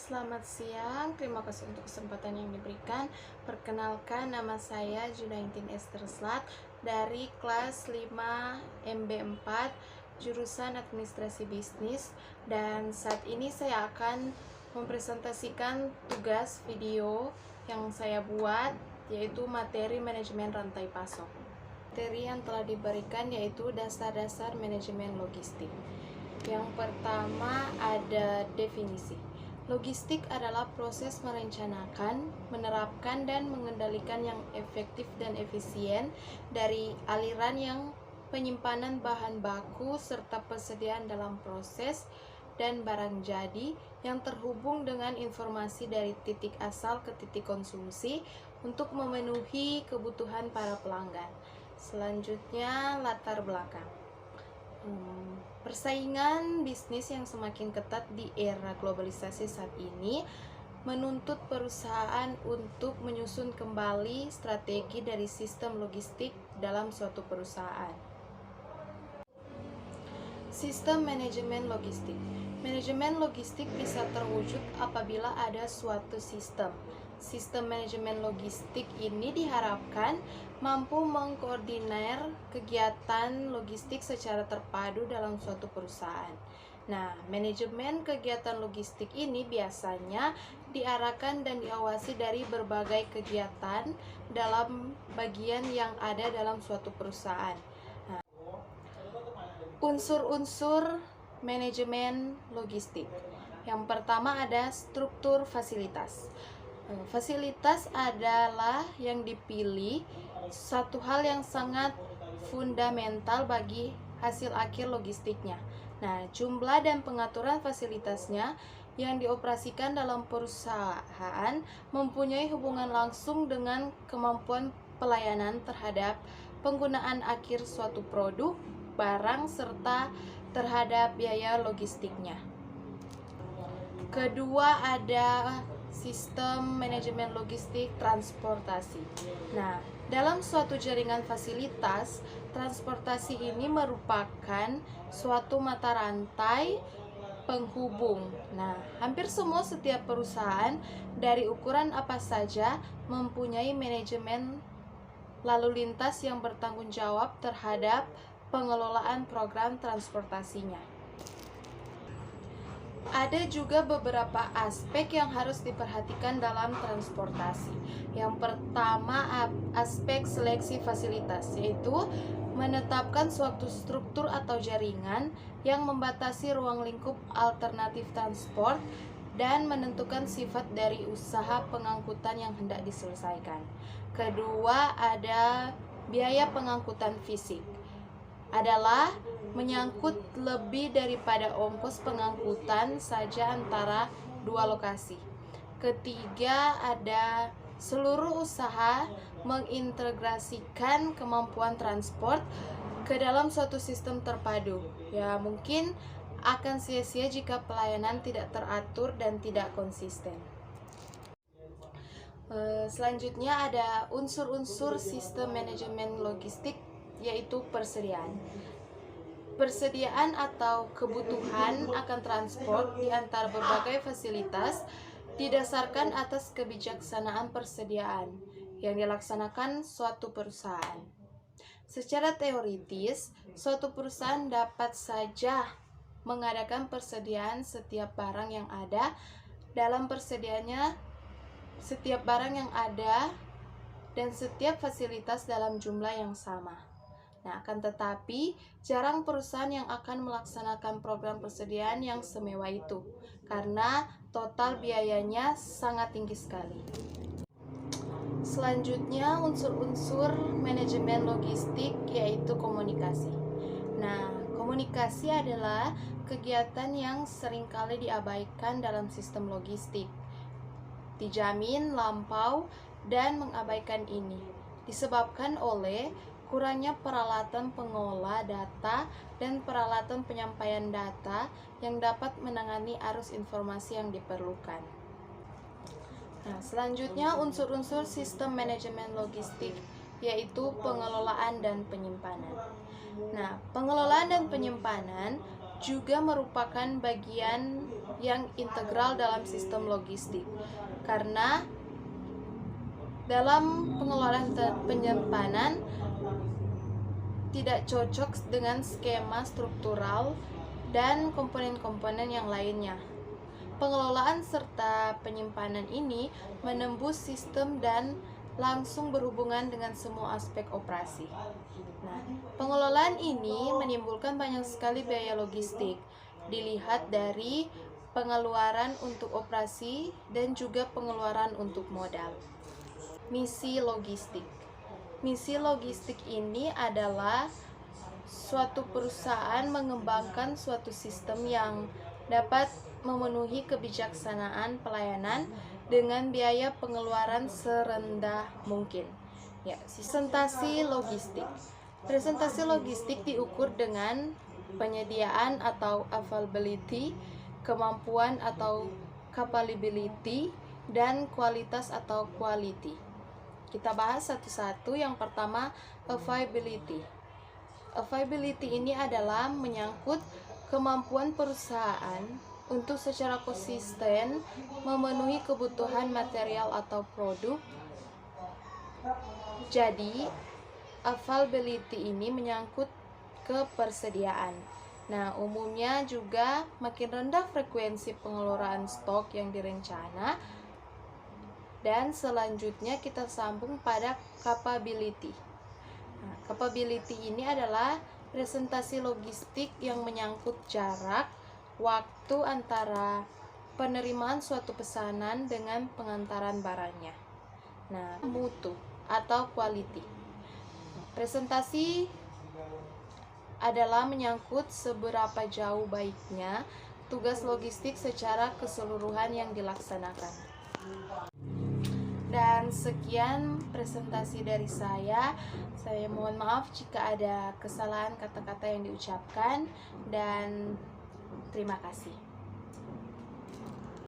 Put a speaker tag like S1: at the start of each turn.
S1: Selamat siang, terima kasih untuk kesempatan yang diberikan. Perkenalkan, nama saya Junaintin Esther Slat dari kelas 5 MB4 jurusan Administrasi Bisnis, dan saat ini saya akan mempresentasikan tugas video yang saya buat, yaitu materi manajemen rantai pasok. Materi yang telah diberikan yaitu dasar-dasar manajemen logistik. Yang pertama ada definisi. Logistik adalah proses merencanakan, menerapkan, dan mengendalikan yang efektif dan efisien dari aliran yang penyimpanan bahan baku serta persediaan dalam proses dan barang jadi yang terhubung dengan informasi dari titik asal ke titik konsumsi untuk memenuhi kebutuhan para pelanggan. Selanjutnya, latar belakang. Persaingan bisnis yang semakin ketat di era globalisasi saat ini menuntut perusahaan untuk menyusun kembali strategi dari sistem logistik dalam suatu perusahaan. Sistem manajemen logistik. Manajemen logistik bisa terwujud apabila ada suatu sistem. Sistem manajemen logistik ini diharapkan mampu mengkoordinir kegiatan logistik secara terpadu dalam suatu perusahaan. Nah, manajemen kegiatan logistik ini biasanya diarahkan dan diawasi dari berbagai kegiatan dalam bagian yang ada dalam suatu perusahaan. Nah, unsur-unsur manajemen logistik. Yang pertama ada struktur fasilitas. Fasilitas adalah yang dipilih satu hal yang sangat fundamental bagi hasil akhir logistiknya. Nah, jumlah dan pengaturan fasilitasnya yang dioperasikan dalam perusahaan mempunyai hubungan langsung dengan kemampuan pelayanan terhadap penggunaan akhir suatu produk, barang, serta terhadap biaya logistiknya. Kedua ada sistem manajemen logistik transportasi. Nah, dalam suatu jaringan fasilitas, transportasi ini merupakan suatu mata rantai penghubung. Nah, hampir setiap perusahaan dari ukuran apa saja mempunyai manajemen lalu lintas yang bertanggung jawab terhadap pengelolaan program transportasinya. Ada juga beberapa aspek yang harus diperhatikan dalam transportasi. Yang pertama, aspek seleksi fasilitas, yaitu menetapkan suatu struktur atau jaringan yang membatasi ruang lingkup alternatif transport dan menentukan sifat dari usaha pengangkutan yang hendak diselesaikan. Kedua, ada biaya pengangkutan fisik. Adalah menyangkut lebih daripada ongkos pengangkutan saja antara dua lokasi. Ketiga, ada seluruh usaha mengintegrasikan kemampuan transport ke dalam suatu sistem terpadu. Ya, mungkin akan sia-sia jika pelayanan tidak teratur dan tidak konsisten. Selanjutnya ada unsur-unsur sistem manajemen logistik, yaitu persediaan. Persediaan atau kebutuhan akan transport di antara berbagai fasilitas didasarkan atas kebijaksanaan persediaan yang dilaksanakan suatu perusahaan. Secara teoritis, suatu perusahaan dapat saja mengadakan persediaan setiap barang yang ada dalam persediaannya, setiap barang yang ada dan setiap fasilitas dalam jumlah yang sama. Nah, akan tetapi jarang perusahaan yang akan melaksanakan program persediaan yang semewah itu karena total biayanya sangat tinggi sekali. Selanjutnya, unsur-unsur manajemen logistik yaitu komunikasi. Nah, komunikasi adalah kegiatan yang seringkali diabaikan dalam sistem logistik. Dijamin lampau dan mengabaikan ini disebabkan oleh kurangnya peralatan pengolah data dan peralatan penyampaian data yang dapat menangani arus informasi yang diperlukan. Nah, selanjutnya unsur-unsur sistem manajemen logistik yaitu pengelolaan dan penyimpanan. Nah, pengelolaan dan penyimpanan juga merupakan bagian yang integral dalam sistem logistik. Karena dalam pengelolaan penyimpanan tidak cocok dengan skema struktural dan komponen-komponen yang lainnya. Pengelolaan serta penyimpanan ini menembus sistem dan langsung berhubungan dengan semua aspek operasi. Nah, pengelolaan ini menimbulkan banyak sekali biaya logistik. Dilihat dari pengeluaran untuk operasi dan juga pengeluaran untuk modal. Misi logistik. Misi logistik ini adalah suatu perusahaan mengembangkan suatu sistem yang dapat memenuhi kebijaksanaan pelayanan dengan biaya pengeluaran serendah mungkin. Ya, presentasi logistik. Presentasi logistik diukur dengan penyediaan atau availability, kemampuan atau capability, dan kualitas atau quality. Kita bahas satu-satu. Yang pertama, availability. Availability ini adalah menyangkut kemampuan perusahaan untuk secara konsisten memenuhi kebutuhan material atau produk. Jadi, availability ini menyangkut kepersediaan. Nah, umumnya juga makin rendah frekuensi pengeluaran stok yang direncana. Dan selanjutnya kita sambung pada capability. Nah, capability ini adalah presentasi logistik yang menyangkut jarak waktu antara penerimaan suatu pesanan dengan pengantaran barangnya. Nah, mutu atau quality. Presentasi adalah menyangkut seberapa jauh baiknya tugas logistik secara keseluruhan yang dilaksanakan. Dan sekian presentasi dari saya. Saya mohon maaf jika ada kesalahan kata-kata yang diucapkan, dan terima kasih.